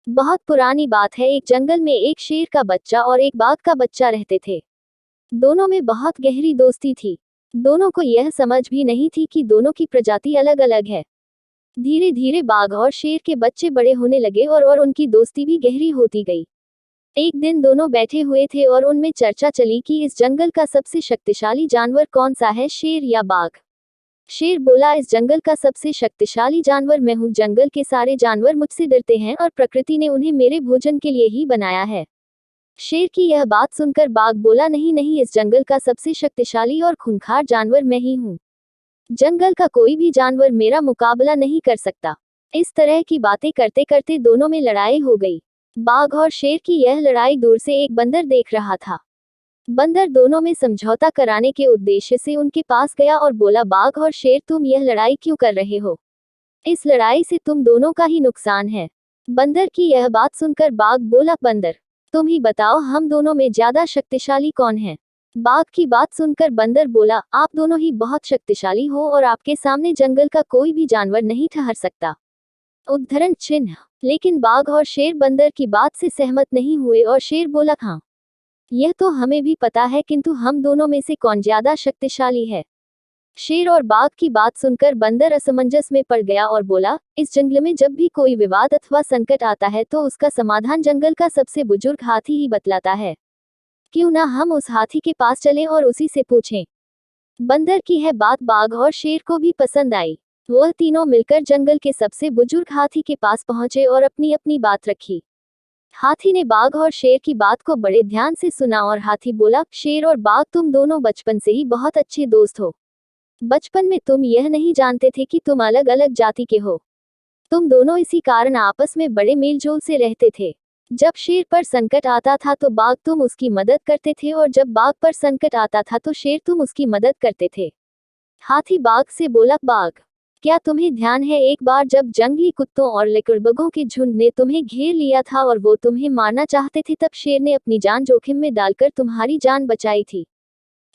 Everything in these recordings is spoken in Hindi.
बहुत पुरानी बात है, एक जंगल में एक शेर का बच्चा और एक बाघ का बच्चा रहते थे। दोनों में बहुत गहरी दोस्ती थी। दोनों को यह समझ भी नहीं थी कि दोनों की प्रजाति अलग अलग है। धीरे धीरे बाघ और शेर के बच्चे बड़े होने लगे और उनकी दोस्ती भी गहरी होती गई। एक दिन दोनों बैठे हुए थे और उनमें चर्चा चली कि इस जंगल का सबसे शक्तिशाली जानवर कौन सा है, शेर या बाघ। शेर बोला, इस जंगल का सबसे शक्तिशाली जानवर मैं हूँ। जंगल के सारे जानवर मुझसे डरते हैं और प्रकृति ने उन्हें मेरे भोजन के लिए ही बनाया है। शेर की यह बात सुनकर बाघ बोला, नहीं नहीं, इस जंगल का सबसे शक्तिशाली और खूंखार जानवर मैं ही हूँ। जंगल का कोई भी जानवर मेरा मुकाबला नहीं कर सकता। इस तरह की बातें करते करते दोनों में लड़ाई हो गई। बाघ और शेर की यह लड़ाई दूर से एक बंदर देख रहा था। बंदर दोनों में समझौता कराने के उद्देश्य से उनके पास गया और बोला, बाघ और शेर, तुम यह लड़ाई क्यों कर रहे हो? इस लड़ाई से तुम दोनों का ही नुकसान है। बंदर की यह बात सुनकर बाघ बोला, बंदर, तुम ही बताओ, हम दोनों में ज्यादा शक्तिशाली कौन है? बाघ की बात सुनकर बंदर बोला, आप दोनों ही बहुत शक्तिशाली हो और आपके सामने जंगल का कोई भी जानवर नहीं ठहर सकता। उद्धरण चिन्ह। लेकिन बाघ और शेर बंदर की बात से सहमत नहीं हुए और शेर बोला, हाँ, यह तो हमें भी पता है, किंतु हम दोनों में से कौन ज्यादा शक्तिशाली है? शेर और बाघ की बात सुनकर बंदर असमंजस में पड़ गया और बोला, इस जंगल में जब भी कोई विवाद अथवा संकट आता है तो उसका समाधान जंगल का सबसे बुजुर्ग हाथी ही बतलाता है। क्यों ना हम उस हाथी के पास चलें और उसी से पूछें। बंदर की है बात बाघ और शेर को भी पसंद आई। वह तीनों मिलकर जंगल के सबसे बुजुर्ग हाथी के पास पहुंचे और अपनी अपनी बात रखी। हाथी ने बाघ और शेर की बात को बड़े ध्यान से सुना और हाथी बोला, शेर और बाघ, तुम दोनों बचपन से ही बहुत अच्छे दोस्त हो। बचपन में तुम यह नहीं जानते थे कि तुम अलग अलग जाति के हो। तुम दोनों इसी कारण आपस में बड़े मेलजोल से रहते थे। जब शेर पर संकट आता था तो बाघ तुम उसकी मदद करते थे और जब बाघ पर संकट आता था तो शेर तुम उसकी मदद करते थे। हाथी बाघ से बोला, बाघ, क्या तुम्हें ध्यान है, एक बार जब जंगली कुत्तों और लकड़बगों के झुंड ने तुम्हें घेर लिया था और वो तुम्हें मारना चाहते थे, तब शेर ने अपनी जान जोखिम में डालकर तुम्हारी जान बचाई थी।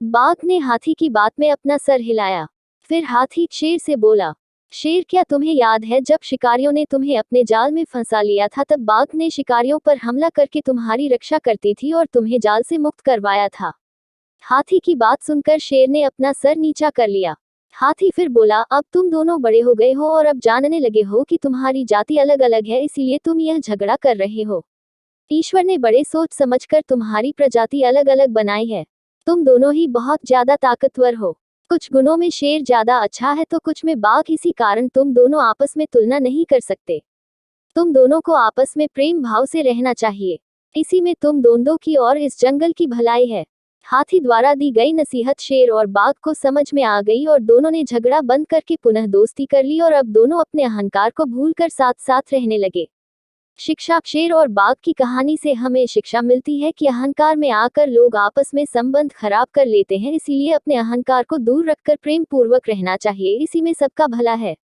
बाघ ने हाथी की बात में अपना सर हिलाया। फिर हाथी शेर से बोला, शेर, क्या तुम्हें याद है जब शिकारियों ने तुम्हें अपने जाल में फंसा लिया था, तब बाघ ने शिकारियों पर हमला करके तुम्हारी रक्षा करती थी और तुम्हें जाल से मुक्त करवाया था। हाथी की बात सुनकर शेर ने अपना सर नीचा कर लिया। हाथी फिर बोला, अब तुम दोनों बड़े हो गए हो और अब जानने लगे हो कि तुम्हारी जाति अलग अलग है, इसीलिए तुम यह झगड़ा कर रहे हो। ईश्वर ने बड़े सोच समझकर तुम्हारी प्रजाति अलग अलग बनाई है। तुम दोनों ही बहुत ज्यादा ताकतवर हो। कुछ गुणों में शेर ज्यादा अच्छा है तो कुछ में बाघ, इसी कारण तुम दोनों आपस में तुलना नहीं कर सकते। तुम दोनों को आपस में प्रेम भाव से रहना चाहिए। इसी में तुम दोनों की और इस जंगल की भलाई है। हाथी द्वारा दी गई नसीहत शेर और बाघ को समझ में आ गई और दोनों ने झगड़ा बंद करके पुनः दोस्ती कर ली और अब दोनों अपने अहंकार को भूलकर साथ साथ रहने लगे। शिक्षा। शेर और बाघ की कहानी से हमें शिक्षा मिलती है कि अहंकार में आकर लोग आपस में संबंध खराब कर लेते हैं, इसीलिए अपने अहंकार को दूर रखकर प्रेम पूर्वक रहना चाहिए। इसी में सबका भला है।